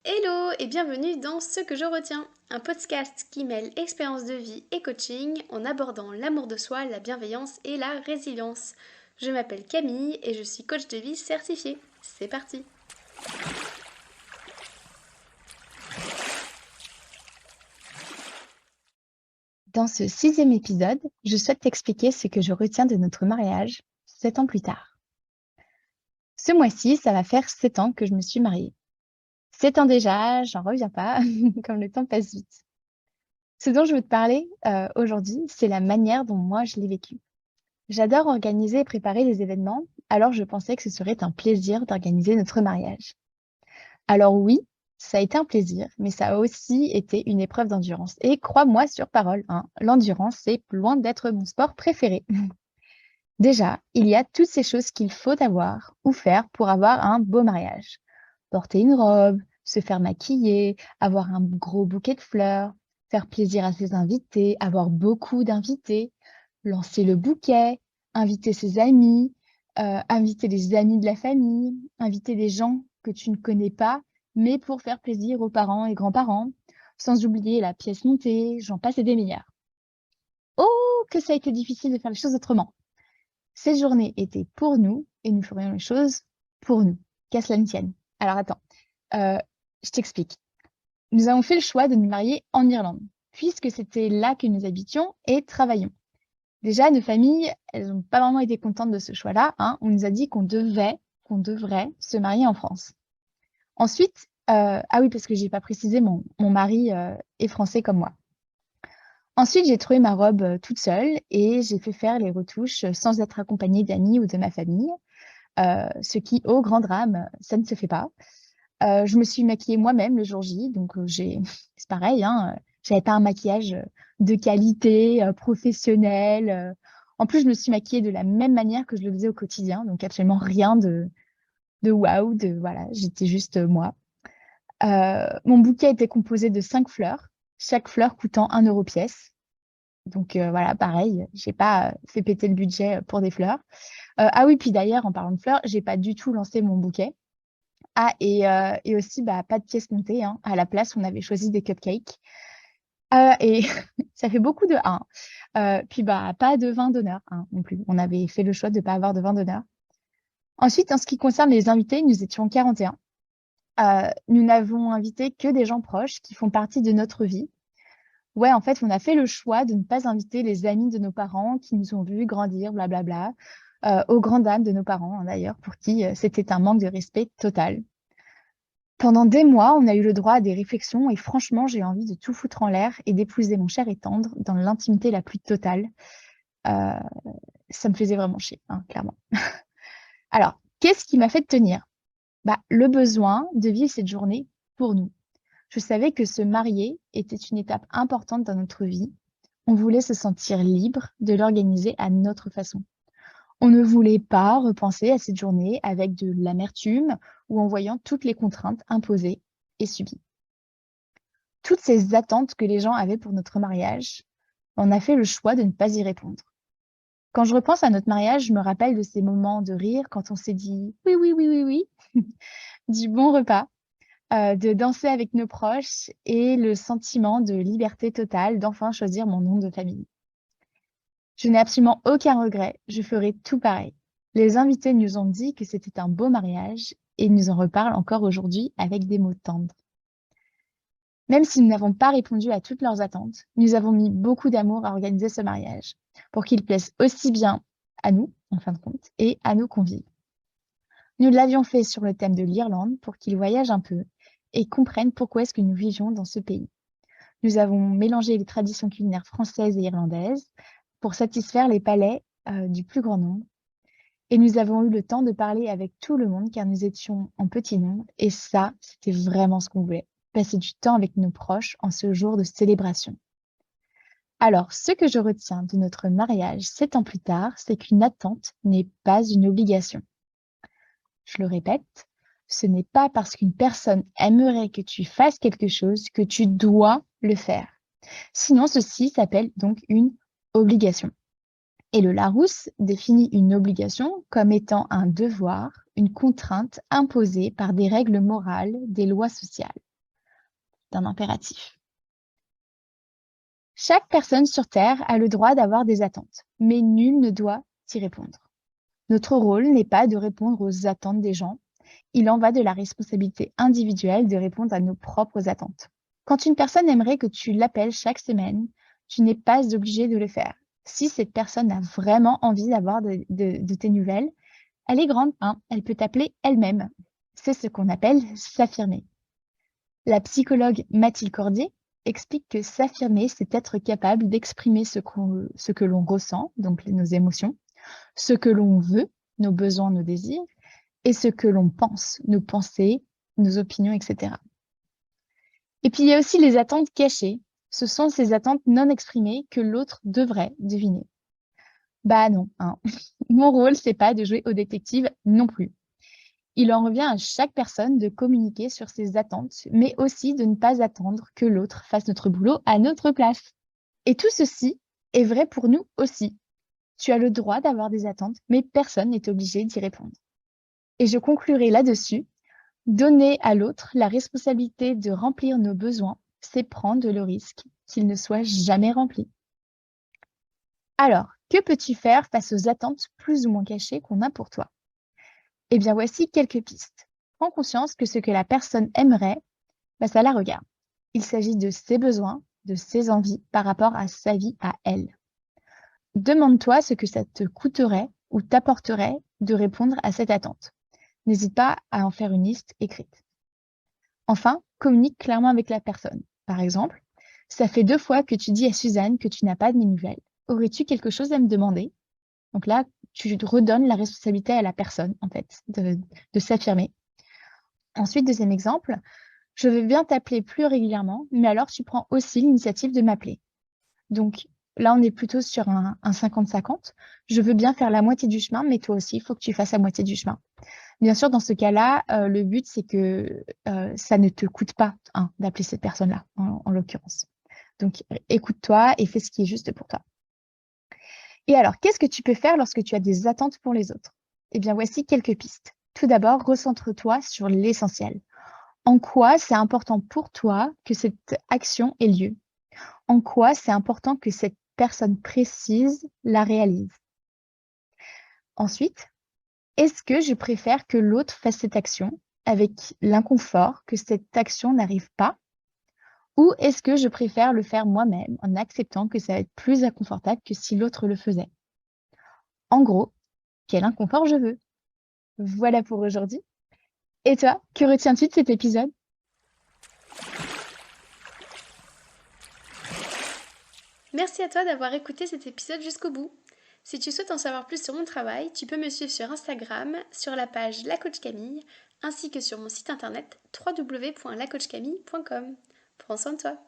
Hello et bienvenue dans Ce que je retiens, un podcast qui mêle expérience de vie et coaching en abordant l'amour de soi, la bienveillance et la résilience. Je m'appelle Camille et je suis coach de vie certifiée. C'est parti. Dans ce sixième épisode, je souhaite t'expliquer ce que je retiens de notre mariage 7 ans plus tard. Ce mois-ci, ça va faire 7 ans que je me suis mariée. 7 ans déjà, j'en reviens pas, comme le temps passe vite. Ce dont je veux te parler aujourd'hui, c'est la manière dont moi je l'ai vécu. J'adore organiser et préparer des événements, alors je pensais que ce serait un plaisir d'organiser notre mariage. Alors oui, ça a été un plaisir, mais ça a aussi été une épreuve d'endurance. Et crois-moi sur parole, hein, l'endurance, c'est loin d'être mon sport préféré. Déjà, il y a toutes ces choses qu'il faut avoir ou faire pour avoir un beau mariage. Porter une robe, se faire maquiller, avoir un gros bouquet de fleurs, faire plaisir à ses invités, avoir beaucoup d'invités, lancer le bouquet, inviter ses amis, inviter les amis de la famille, inviter des gens que tu ne connais pas, mais pour faire plaisir aux parents et grands-parents, sans oublier la pièce montée, j'en passe et des meilleurs. Oh, que ça a été difficile de faire les choses autrement. Ces journées étaient pour nous et nous ferions les choses pour nous, qu'à cela ne tienne. Alors attends, heu, je t'explique. Nous avons fait le choix de nous marier en Irlande, puisque c'était là que nous habitions et travaillions. Déjà, nos familles, elles n'ont pas vraiment été contentes de ce choix-là, hein. On nous a dit qu'on devrait se marier en France. Ensuite, ah oui, parce que j'ai pas précisé, mon mari, est français comme moi. Ensuite, j'ai trouvé ma robe, toute seule et j'ai fait faire les retouches, sans être accompagnée d'amis ou de ma famille. Ce qui, au grand drame, ça ne se fait pas. Je me suis maquillée moi-même le jour J, donc j'ai c'est pareil, hein, j'avais pas un maquillage, de qualité, professionnel, en plus, je me suis maquillée de la même manière que je le faisais au quotidien, donc absolument rien de waouh, de voilà, j'étais juste, moi. Mon bouquet était composé de 5 fleurs, chaque fleur coûtant 1 € pièce, donc voilà, pareil, j'ai pas, fait péter le budget, pour des fleurs. Ah oui, puis d'ailleurs, en parlant de fleurs, j'ai pas du tout lancé mon bouquet. Ah et aussi, bah, pas de pièces montées, hein. À la place, on avait choisi des cupcakes. Et ça fait beaucoup de 1. Puis, bah, pas de vin d'honneur, hein, non plus. On avait fait le choix de pas avoir de vin d'honneur. Ensuite, en ce qui concerne les invités, nous étions 41. Nous n'avons invité que des gens proches qui font partie de notre vie. Ouais, en fait, on a fait le choix de ne pas inviter les amis de nos parents qui nous ont vus grandir, blablabla, aux grandes dames de nos parents, hein, d'ailleurs, pour qui, c'était un manque de respect total. Pendant des mois, on a eu le droit à des réflexions et franchement, j'ai envie de tout foutre en l'air et d'épouser mon cher et tendre dans l'intimité la plus totale. Heu, Ça me faisait vraiment chier, hein, clairement. Alors, qu'est-ce qui m'a fait tenir? Bah, le besoin de vivre cette journée pour nous. Je savais que se marier était une étape importante dans notre vie. On voulait se sentir libre de l'organiser à notre façon. On ne voulait pas repenser à cette journée avec de l'amertume ou en voyant toutes les contraintes imposées et subies. Toutes ces attentes que les gens avaient pour notre mariage, on a fait le choix de ne pas y répondre. Quand je repense à notre mariage, je me rappelle de ces moments de rire quand on s'est dit oui, oui, oui, oui, oui, du bon repas, de danser avec nos proches et le sentiment de liberté totale d'enfin choisir mon nom de famille. Je n'ai absolument aucun regret, je ferai tout pareil. Les invités nous ont dit que c'était un beau mariage et ils nous en reparlent encore aujourd'hui avec des mots tendres. Même si nous n'avons pas répondu à toutes leurs attentes, nous avons mis beaucoup d'amour à organiser ce mariage pour qu'il plaise aussi bien à nous, en fin de compte, et à nos convives. Nous l'avions fait sur le thème de l'Irlande pour qu'ils voyagent un peu et comprennent pourquoi est-ce que nous vivions dans ce pays. Nous avons mélangé les traditions culinaires françaises et irlandaises pour satisfaire les palais du plus grand nombre. Et nous avons eu le temps de parler avec tout le monde car nous étions en petit nombre et ça, c'était vraiment ce qu'on voulait, passer du temps avec nos proches en ce jour de célébration. Alors, ce que je retiens de notre mariage 7 ans plus tard, c'est qu'une attente n'est pas une obligation. Je le répète, ce n'est pas parce qu'une personne aimerait que tu fasses quelque chose que tu dois le faire. Sinon, ceci s'appelle donc une obligation. Et le Larousse définit une obligation comme étant un devoir, une contrainte imposée par des règles morales, des lois sociales. c'est un impératif. Chaque personne sur Terre a le droit d'avoir des attentes, mais nul ne doit y répondre. Notre rôle n'est pas de répondre aux attentes des gens, il en va de la responsabilité individuelle de répondre à nos propres attentes. Quand une personne aimerait que tu l'appelles chaque semaine, tu n'es pas obligé de le faire. Si cette personne a vraiment envie d'avoir de tes nouvelles, elle est grande, hein, elle peut t'appeler elle-même. C'est ce qu'on appelle s'affirmer. La psychologue Mathilde Cordier explique que s'affirmer, c'est être capable d'exprimer ce que l'on ressent, donc nos émotions, ce que l'on veut, nos besoins, nos désirs, et ce que l'on pense, nos pensées, nos opinions, etc. Et puis, il y a aussi les attentes cachées. Ce sont ces attentes non exprimées que l'autre devrait deviner. Bah non, hein. Mon rôle, c'est pas de jouer au détective non plus. Il en revient à chaque personne de communiquer sur ses attentes, mais aussi de ne pas attendre que l'autre fasse notre boulot à notre place. Et tout ceci est vrai pour nous aussi. Tu as le droit d'avoir des attentes, mais personne n'est obligé d'y répondre. Et je conclurai là-dessus. Donner à l'autre la responsabilité de remplir nos besoins, c'est prendre le risque qu'ils ne soient jamais remplis. Alors, que peux-tu faire face aux attentes plus ou moins cachées qu'on a pour toi? Eh bien, voici quelques pistes. Prends conscience que ce que la personne aimerait, ça la regarde. Il s'agit de ses besoins, de ses envies par rapport à sa vie à elle. Demande-toi ce que ça te coûterait ou t'apporterait de répondre à cette attente. N'hésite pas à en faire une liste écrite. Enfin, communique clairement avec la personne. Par exemple, ça fait 2 fois que tu dis à Suzanne que tu n'as pas de mes nouvelles. Aurais-tu quelque chose à me demander? Donc là, tu redonnes la responsabilité à la personne, en fait, de s'affirmer. Ensuite, deuxième exemple, je veux bien t'appeler plus régulièrement, mais alors tu prends aussi l'initiative de m'appeler. Donc là, on est plutôt sur un 50-50. Je veux bien faire la moitié du chemin, mais toi aussi, il faut que tu fasses la moitié du chemin. Bien sûr, dans ce cas-là, le but, c'est que ça ne te coûte pas d'appeler cette personne-là, en l'occurrence. Donc, écoute-toi et fais ce qui est juste pour toi. Et alors, qu'est-ce que tu peux faire lorsque tu as des attentes pour les autres? Eh bien, voici quelques pistes. Tout d'abord, recentre-toi sur l'essentiel. En quoi c'est important pour toi que cette action ait lieu? En quoi c'est important que cette personne précise la réalise? Ensuite, est-ce que je préfère que l'autre fasse cette action avec l'inconfort que cette action n'arrive pas? Ou est-ce que je préfère le faire moi-même en acceptant que ça va être plus inconfortable que si l'autre le faisait? En gros, quel inconfort je veux? Voilà pour aujourd'hui. Et toi, que retiens-tu de cet épisode? Merci à toi d'avoir écouté cet épisode jusqu'au bout. Si tu souhaites en savoir plus sur mon travail, tu peux me suivre sur Instagram, sur la page La Coach Camille, ainsi que sur mon site internet www.lacoachcamille.com. Prends soin de toi.